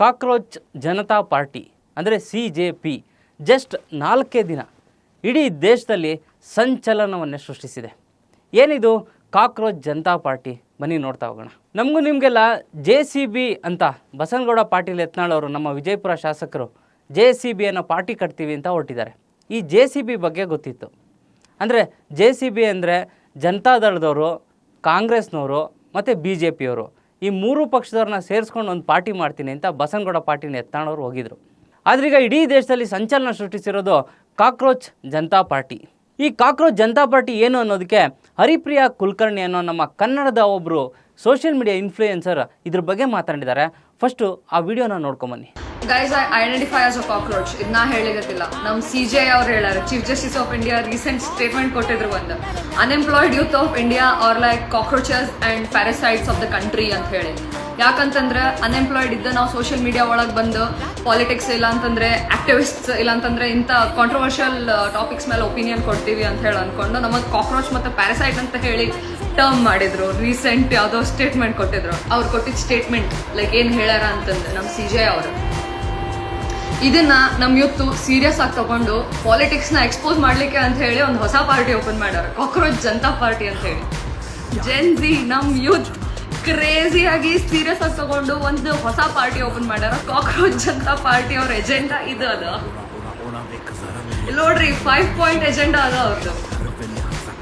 Cockroach Janata party ಅಂದರೆ CJP just 4 ದಿನ ಇಡೀ ದೇಶದಲ್ಲಿ ಸಂಚಲನವನ್ನು ಸೃಷ್ಟಿಸಿದೆ. ಏನಿದು ಕಾಕ್ರೋಚ್ ಜನತಾ ಪಾರ್ಟಿ? ಬನ್ನಿ ನೋಡ್ತಾ ಹೋಗೋಣ. ನಮಗೂ ನಿಮಗೆಲ್ಲ JCB ಅಂತ ಬಸನಗೌಡ ಪಾಟೀಲ್ ಯತ್ನಾಳ್ ಅವರು ನಮ್ಮ ವಿಜಯಪುರ ಶಾಸಕರು JCB ಅನ್ನೋ ಪಾರ್ಟಿ ಕಟ್ತೀವಿ ಅಂತ ಹೊರಟಿದ್ದಾರೆ. ಈ JCB ಬಗ್ಗೆ ಗೊತ್ತಿತ್ತು. ಅಂದರೆ JCB ಅಂದರೆ ಜನತಾದಳದವರು, ಕಾಂಗ್ರೆಸ್ನವರು ಮತ್ತು BJPಯವರು ಈ 3 ಪಕ್ಷದವ್ರನ್ನ ಸೇರಿಸ್ಕೊಂಡು ಒಂದು ಪಾರ್ಟಿ ಮಾಡ್ತೀನಿ ಅಂತ ಬಸನಗೌಡ ಪಾಟೀಲ್ ಯತ್ನಾಳ್ ಅವರು ಹೋಗಿದ್ರು. ಆದ್ರೀಗ ಇಡೀ ದೇಶದಲ್ಲಿ ಸಂಚಲನ ಸೃಷ್ಟಿಸಿರೋದು ಕಾಕ್ರೋಚ್ ಜನತಾ ಪಾರ್ಟಿ. ಈ ಕಾಕ್ರೋಚ್ ಜನತಾ ಪಾರ್ಟಿ ಏನು ಅನ್ನೋದಕ್ಕೆ ಹರಿಪ್ರಿಯಾ ಕುಲಕರ್ಣಿ ಅನ್ನೋ ನಮ್ಮ ಕನ್ನಡದ ಒಬ್ಬರು ಸೋಷಿಯಲ್ ಮೀಡಿಯಾ ಇನ್ಫ್ಲೂಯೆನ್ಸರ್ ಇದ್ರ ಬಗ್ಗೆ ಮಾತಾಡಿದ್ದಾರೆ. ಫಸ್ಟು ಆ ವಿಡಿಯೋನ ನೋಡ್ಕೊಂಬನ್ನಿ. Guys, I identify as a cockroach. ಇದನ್ನ ಹೇಳಿಗತ್ತಿಲ್ಲ, ನಮ್ಮ CJ ಅವ್ರು ಹೇಳಾರೆ. Chief justice of India recent statement ಕೊಟ್ಟಿದ್ರು. ಒಂದು unemployed youth of India are like cockroaches and parasites of the country ಅಂತ ಹೇಳಿ. ಯಾಕಂತಂದ್ರೆ ಅನ್ಎಂಪ್ಲಾಯ್ಡ್ ಇದ್ದ ನಾವು ಸೋಷಿಯಲ್ ಮೀಡಿಯಾ ಒಳಗೆ ಬಂದು ಪಾಲಿಟಿಕ್ಸ್ ಇಲ್ಲ ಅಂತಂದ್ರೆ ಆಕ್ಟಿವಿಸ್ಟ್ಸ್ ಇಲ್ಲ ಅಂತಂದ್ರೆ ಇಂಥ ಕಾಂಟ್ರವರ್ಷಿಯಲ್ ಟಾಪಿಕ್ಸ್ ಮೇಲೆ ಒಪಿನಿಯನ್ ಕೊಡ್ತೀವಿ ಅಂತ ಹೇಳಿ ಅನ್ಕೊಂಡು ನಮಗೆ ಕಾಕ್ರೋಚ್ ಮತ್ತೆ ಪ್ಯಾರಸೈಟ್ ಅಂತ ಹೇಳಿ ಟರ್ಮ್ ಮಾಡಿದ್ರು. ರೀಸೆಂಟ್ ಯಾವುದೋ ಸ್ಟೇಟ್ಮೆಂಟ್ ಕೊಟ್ಟಿದ್ರು. ಅವ್ರು ಕೊಟ್ಟಿದ್ದ ಸ್ಟೇಟ್ಮೆಂಟ್ ಲೈಕ್ ಏನು ಹೇಳ್ಯಾರ ಅಂತಂದ್ರೆ ನಮ್ಮ CJ ಅವರು ಇದನ್ನ ನಮ್ಮ ಯೂತ್ ಸೀರಿಯಸ್ ಆಗಿ ತಗೊಂಡು ಪಾಲಿಟಿಕ್ಸ್ ನ ಎಕ್ಸ್ಪೋಸ್ ಮಾಡ್ಲಿಕ್ಕೆ ಅಂತ ಹೇಳಿ ಒಂದು ಹೊಸ ಪಾರ್ಟಿ ಓಪನ್ ಮಾಡ್ಯಾರ, ಕಾಕ್ರೋಚ್ ಜನತಾ ಪಾರ್ಟಿ ಅಂತ ಹೇಳಿ. ಜೆನ್ಜಿ ನಮ್ಮ ಯೂತ್ ಕ್ರೇಜಿ ಆಗಿ ಸೀರಿಯಸ್ ಆಗಿ ತಗೊಂಡು ಒಂದು ಹೊಸ ಪಾರ್ಟಿ ಓಪನ್ ಮಾಡ್ಯಾರ, ಕಾಕ್ರೋಚ್ ಜನತಾ ಪಾರ್ಟಿ. ಅವ್ರ ಎಜೆಂಡಾ ಇದು ಅದ ನೋಡ್ರಿ, 5 ಪಾಯಿಂಟ್ ಎಜೆಂಡಾ ಅದ ಅವ್ರದ್ದು.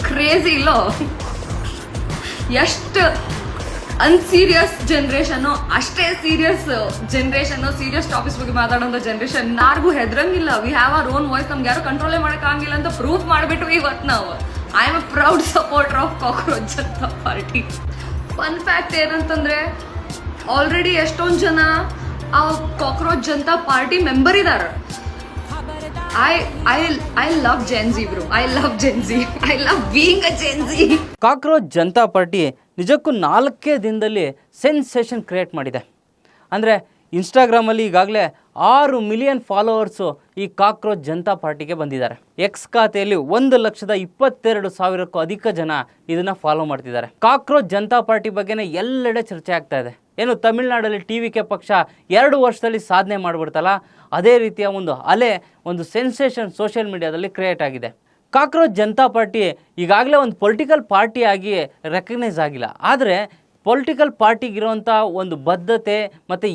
ಕ್ರೇಜಿ ಇಲ್ಲೋ? ಎಷ್ಟು ಅನ್ಸೀರಿಯಸ್ ಜನರೇಷನ್, ಅಷ್ಟೇ ಸೀರಿಯಸ್ ಜನರೇಷನ್, ಸೀರಿಯಸ್ ಟಾಪಿಕ್ಸ್ ಬಗ್ಗೆ ಮಾತಾಡೋ ಜನರೇಷನ್. ಯಾರಿಗೂ ಹೆದ್ರಂಗಿಲ್ಲ. We have our own voice. ನಮ್ಗೆ ಯಾರು ಕಂಟ್ರೋಲೇ ಮಾಡಕ್ ಆಗಿಲ್ಲ ಅಂತ ಪ್ರೂಫ್ ಮಾಡಿಬಿಟ್ಟು ಇವತ್ತು ನಾವು I am A proud supporter of cockroach Janata party. Fun fact ಏನಂತಂದ್ರೆ ಆಲ್ರೆಡಿ ಎಷ್ಟೊಂದು ಜನ ಆ ಕಾಕ್ರೋಚ್ ಜನತಾ ಪಾರ್ಟಿ ಮೆಂಬರ್ ಇದ್ದಾರೆ. I love Gen Z, bro. I love Gen Z. I love being a Gen Z. Cockroach Janata party ನಿಜಕ್ಕೂ 4 ದಿನದಲ್ಲಿ sensation create ಮಾಡಿದೆ. ಅಂದರೆ ಇನ್ಸ್ಟಾಗ್ರಾಮಲ್ಲಿ ಈಗಾಗಲೇ 6 ಮಿಲಿಯನ್ ಫಾಲೋವರ್ಸು ಈ ಕಾಕ್ರೋಚ್ ಜನತಾ ಪಾರ್ಟಿಗೆ ಬಂದಿದ್ದಾರೆ. ಎಕ್ಸ್ ಖಾತೆಯಲ್ಲಿ 1,22,000ಕ್ಕೂ ಅಧಿಕ ಜನ ಇದನ್ನು ಫಾಲೋ ಮಾಡ್ತಿದ್ದಾರೆ. ಕಾಕ್ರೋಚ್ ಜನತಾ ಪಾರ್ಟಿ ಬಗ್ಗೆನೇ ಎಲ್ಲೆಡೆ ಚರ್ಚೆ ಆಗ್ತಾ ಇದೆ. ಏನು ತಮಿಳುನಾಡಲ್ಲಿ TVK ಪಕ್ಷ 2 ವರ್ಷದಲ್ಲಿ ಸಾಧನೆ ಮಾಡಿಬಿಡ್ತಲ್ಲ, ಅದೇ ರೀತಿಯ ಒಂದು ಅಲೆ, ಒಂದು ಸೆನ್ಸೇಷನ್ ಸೋಷಿಯಲ್ ಮೀಡಿಯಾದಲ್ಲಿ ಕ್ರಿಯೇಟ್ ಆಗಿದೆ. ಕಾಕ್ರೋಚ್ ಜನತಾ ಪಾರ್ಟಿ ಈಗಾಗಲೇ ಒಂದು ಪೊಲಿಟಿಕಲ್ ಪಾರ್ಟಿಯಾಗಿ ರೆಕಗ್ನೈಸ್ ಆಗಿಲ್ಲ. ಆದರೆ ಪೊಲಿಟಿಕಲ್ ಪಾರ್ಟಿಗಿರುವಂಥ ಒಂದು ಬದ್ಧತೆ ಮತ್ತು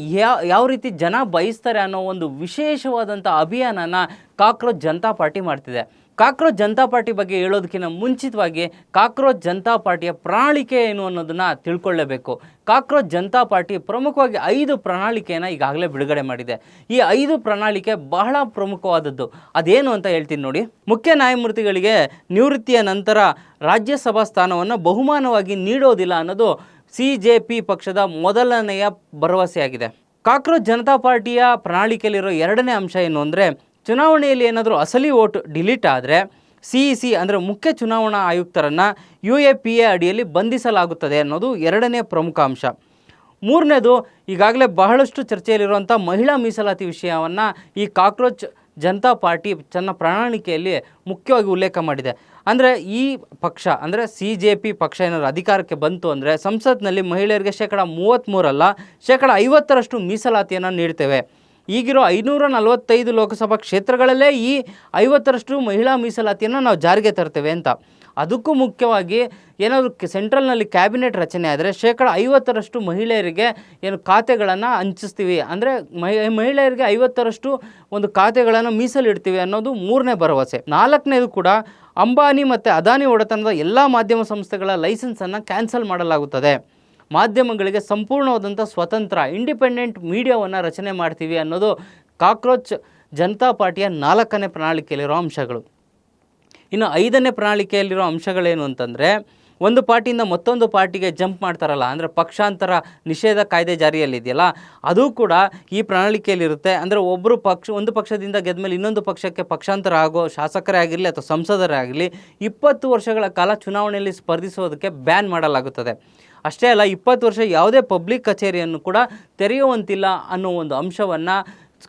ಯಾವ ರೀತಿ ಜನ ಬಯಸ್ತಾರೆ ಅನ್ನೋ ಒಂದು ವಿಶೇಷವಾದಂಥ ಅಭಿಯಾನನ ಕಾಕ್ರೋಚ್ ಜನತಾ ಪಾರ್ಟಿ ಮಾಡ್ತಿದೆ. ಕಾಕ್ರೋಚ್ ಜನತಾ ಪಾರ್ಟಿ ಬಗ್ಗೆ ಹೇಳೋದಕ್ಕಿಂತ ಮುಂಚಿತವಾಗಿ ಕಾಕ್ರೋಚ್ ಜನತಾ ಪಾರ್ಟಿಯ ಪ್ರಣಾಳಿಕೆ ಏನು ಅನ್ನೋದನ್ನು ತಿಳ್ಕೊಳ್ಳೇಬೇಕು. ಕಾಕ್ರೋಚ್ ಜನತಾ ಪಾರ್ಟಿ ಪ್ರಮುಖವಾಗಿ 5 ಪ್ರಣಾಳಿಕೆಯನ್ನು ಈಗಾಗಲೇ ಬಿಡುಗಡೆ ಮಾಡಿದೆ. ಈ 5 ಪ್ರಣಾಳಿಕೆ ಬಹಳ ಪ್ರಮುಖವಾದದ್ದು. ಅದೇನು ಅಂತ ಹೇಳ್ತೀನಿ ನೋಡಿ. ಮುಖ್ಯ ನ್ಯಾಯಮೂರ್ತಿಗಳಿಗೆ ನಿವೃತ್ತಿಯ ನಂತರ ರಾಜ್ಯಸಭಾ ಸ್ಥಾನವನ್ನು ಬಹುಮಾನವಾಗಿ ನೀಡೋದಿಲ್ಲ ಅನ್ನೋದು CJP ಪಕ್ಷದ ಮೊದಲನೆಯ ಭರವಸೆಯಾಗಿದೆ. ಕಾಕ್ರೋಚ್ ಜನತಾ ಪಾರ್ಟಿಯ ಪ್ರಣಾಳಿಕೆಯಲ್ಲಿರೋ 2ನೇ ಅಂಶ ಏನು ಅಂದರೆ, ಚುನಾವಣೆಯಲ್ಲಿ ಏನಾದರೂ ಅಸಲಿ ವೋಟ್ ಡಿಲೀಟ್ ಆದರೆ CEC ಅಂದರೆ ಮುಖ್ಯ ಚುನಾವಣಾ ಆಯುಕ್ತರನ್ನು UAPA ಅಡಿಯಲ್ಲಿ ಬಂಧಿಸಲಾಗುತ್ತದೆ ಅನ್ನೋದು 2ನೇ ಪ್ರಮುಖ ಅಂಶ. 3ನೇದು ಈಗಾಗಲೇ ಬಹಳಷ್ಟು ಚರ್ಚೆಯಲ್ಲಿರುವಂಥ ಮಹಿಳಾ ಮೀಸಲಾತಿ ವಿಷಯವನ್ನು ಈ ಕಾಕ್ರೋಚ್ ಜನತಾ ಪಾರ್ಟಿ ತನ್ನ ಪ್ರಣಾಳಿಕೆಯಲ್ಲಿ ಮುಖ್ಯವಾಗಿ ಉಲ್ಲೇಖ ಮಾಡಿದೆ. ಅಂದರೆ ಈ ಪಕ್ಷ ಅಂದರೆ CJP ಪಕ್ಷ ಏನಾದರೂ ಅಧಿಕಾರಕ್ಕೆ ಬಂತು ಅಂದರೆ ಸಂಸತ್ನಲ್ಲಿ ಮಹಿಳೆಯರಿಗೆ 33% ಅಲ್ಲ 50% ಮೀಸಲಾತಿಯನ್ನು ನೀಡ್ತೇವೆ. ಈಗಿರೋ 545 ಲೋಕಸಭಾ ಕ್ಷೇತ್ರಗಳಲ್ಲೇ ಈ 50% ಮಹಿಳಾ ಮೀಸಲಾತಿಯನ್ನು ನಾವು ಜಾರಿಗೆ ತರ್ತೇವೆ ಅಂತ. ಅದಕ್ಕೂ ಮುಖ್ಯವಾಗಿ ಏನಾದರೂ ಸೆಂಟ್ರಲ್ನಲ್ಲಿ ಕ್ಯಾಬಿನೆಟ್ ರಚನೆ ಆದರೆ 50% ಮಹಿಳೆಯರಿಗೆ ಏನು ಖಾತೆಗಳನ್ನು ಹಂಚಿಸ್ತೀವಿ, ಅಂದರೆ ಮಹಿಳೆಯರಿಗೆ 50% ಒಂದು ಖಾತೆಗಳನ್ನು ಮೀಸಲಿಡ್ತೀವಿ ಅನ್ನೋದು 3ನೇ ಭರವಸೆ. 4ನೇದು ಕೂಡ ಅಂಬಾನಿ ಮತ್ತು ಅದಾನಿ ಒಡೆತನದ ಎಲ್ಲ ಮಾಧ್ಯಮ ಸಂಸ್ಥೆಗಳ ಲೈಸೆನ್ಸನ್ನು ಕ್ಯಾನ್ಸಲ್ ಮಾಡಲಾಗುತ್ತದೆ. ಮಾಧ್ಯಮಗಳಿಗೆ ಸಂಪೂರ್ಣವಾದಂಥ ಸ್ವತಂತ್ರ ಇಂಡಿಪೆಂಡೆಂಟ್ ಮೀಡಿಯಾವನ್ನು ರಚನೆ ಮಾಡ್ತೀವಿ ಅನ್ನೋದು ಕಾಕ್ರೋಚ್ ಜನತಾ ಪಾರ್ಟಿಯ 4ನೇ ಪ್ರಣಾಳಿಕೆಯಲ್ಲಿರೋ ಅಂಶಗಳು. ಇನ್ನು 5ನೇ ಪ್ರಣಾಳಿಕೆಯಲ್ಲಿರೋ ಅಂಶಗಳೇನು ಅಂತಂದರೆ, ಒಂದು ಪಾರ್ಟಿಯಿಂದ ಮತ್ತೊಂದು ಪಾರ್ಟಿಗೆ ಜಂಪ್ ಮಾಡ್ತಾರಲ್ಲ, ಅಂದರೆ ಪಕ್ಷಾಂತರ ನಿಷೇಧ ಕಾಯ್ದೆ ಜಾರಿಯಲ್ಲಿದೆಯಲ್ಲ, ಅದು ಕೂಡ ಈ ಪ್ರಣಾಳಿಕೆಯಲ್ಲಿರುತ್ತೆ. ಅಂದರೆ ಒಂದು ಪಕ್ಷದಿಂದ ಗೆದ್ಮೇಲೆ ಇನ್ನೊಂದು ಪಕ್ಷಕ್ಕೆ ಪಕ್ಷಾಂತರ ಆಗೋ ಶಾಸಕರೇ ಆಗಿರಲಿ ಅಥವಾ ಸಂಸದರೇ ಆಗಲಿ 20 ವರ್ಷಗಳ ಕಾಲ ಚುನಾವಣೆಯಲ್ಲಿ ಸ್ಪರ್ಧಿಸೋದಕ್ಕೆ ಬ್ಯಾನ್ ಮಾಡಲಾಗುತ್ತದೆ. ಅಷ್ಟೇ ಅಲ್ಲ, 20 ವರ್ಷ ಯಾವುದೇ ಪಬ್ಲಿಕ್ ಕಚೇರಿಯನ್ನು ಕೂಡ ತೆರೆಯುವಂತಿಲ್ಲ ಅನ್ನೋ ಒಂದು ಅಂಶವನ್ನು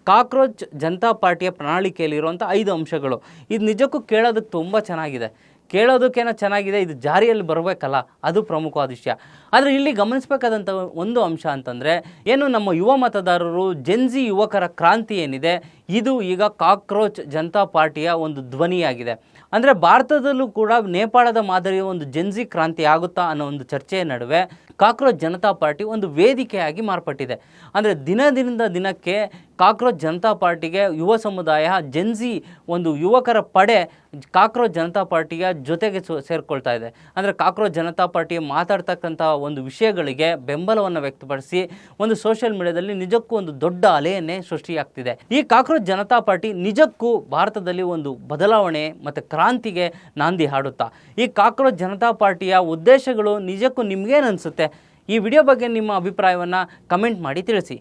ಕಾಕ್ರೋಚ್ ಜನತಾ ಪಾರ್ಟಿಯ ಪ್ರಣಾಳಿಕೆಯಲ್ಲಿರುವಂಥ 5 ಅಂಶಗಳು. ಇದು ನಿಜಕ್ಕೂ ಕೇಳೋದಕ್ಕೆ ತುಂಬ ಚೆನ್ನಾಗಿದೆ. ಕೇಳೋದಕ್ಕೇನೋ ಚೆನ್ನಾಗಿದೆ, ಇದು ಜಾರಿಯಲ್ಲಿ ಬರಬೇಕಲ್ಲ, ಅದು ಪ್ರಮುಖವಾದ ವಿಷಯ. ಆದರೆ ಇಲ್ಲಿ ಗಮನಿಸಬೇಕಾದಂಥ ಒಂದು ಅಂಶ ಅಂತಂದರೆ ಏನು, ನಮ್ಮ ಯುವ ಮತದಾರರು ಜೆನ್ಜಿ ಯುವಕರ ಕ್ರಾಂತಿ ಏನಿದೆ, ಇದು ಈಗ ಕಾಕ್ರೋಚ್ ಜನತಾ ಪಾರ್ಟಿಯ ಒಂದು ಧ್ವನಿಯಾಗಿದೆ. ಅಂದರೆ ಭಾರತದಲ್ಲೂ ಕೂಡ ನೇಪಾಳದ ಮಾದರಿಯ ಒಂದು ಜೆನ್ಜಿ ಕ್ರಾಂತಿ ಆಗುತ್ತಾ ಅನ್ನೋ ಒಂದು ಚರ್ಚೆಯ ನಡುವೆ ಕಾಕ್ರೋಚ್ ಜನತಾ ಪಾರ್ಟಿ ಒಂದು ವೇದಿಕೆಯಾಗಿ ಮಾರ್ಪಟ್ಟಿದೆ. ಅಂದರೆ ದಿನದಿಂದ ದಿನಕ್ಕೆ ಕಾಕ್ರೋಚ್ ಜನತಾ ಪಾರ್ಟಿಗೆ ಯುವ ಸಮುದಾಯ, ಜೆನ್ಜಿ ಒಂದು ಯುವಕರ ಪಡೆ ಕಾಕ್ರೋಚ್ ಜನತಾ ಪಾರ್ಟಿಯ ಜೊತೆಗೆ ಸೇರಿಕೊಳ್ತಾ ಇದೆ. ಅಂದರೆ ಕಾಕ್ರೋಚ್ ಜನತಾ ಪಾರ್ಟಿ ಮಾತಾಡ್ತಕ್ಕಂಥ ಒಂದು ವಿಷಯಗಳಿಗೆ ಬೆಂಬಲವನ್ನು ವ್ಯಕ್ತಪಡಿಸಿ ಒಂದು ಸೋಷಿಯಲ್ ಮೀಡಿಯಾದಲ್ಲಿ ನಿಜಕ್ಕೂ ಒಂದು ದೊಡ್ಡ ಅಲೆಯನ್ನೇ ಸೃಷ್ಟಿಯಾಗ್ತಿದೆ. ಈ ಕಾಕ್ರೋಚ್ ಜನತಾ ಪಾರ್ಟಿ ನಿಜಕ್ಕೂ ಭಾರತದಲ್ಲಿ ಒಂದು ಬದಲಾವಣೆ ಮತ್ತು ಕ್ರಾಂತಿಗೆ ನಾಂದಿ ಹಾಡುತ್ತಾ? ಈ ಕಾಕ್ರೋಚ್ ಜನತಾ ಪಾರ್ಟಿಯ ಉದ್ದೇಶಗಳು ನಿಜಕ್ಕೂ ನಿಮಗೇನು ಅನಿಸುತ್ತೆ? ಈ ವಿಡಿಯೋ ಬಗ್ಗೆ ನಿಮ್ಮ ಅಭಿಪ್ರಾಯವನ್ನು ಕಮೆಂಟ್ ಮಾಡಿ ತಿಳಿಸಿ.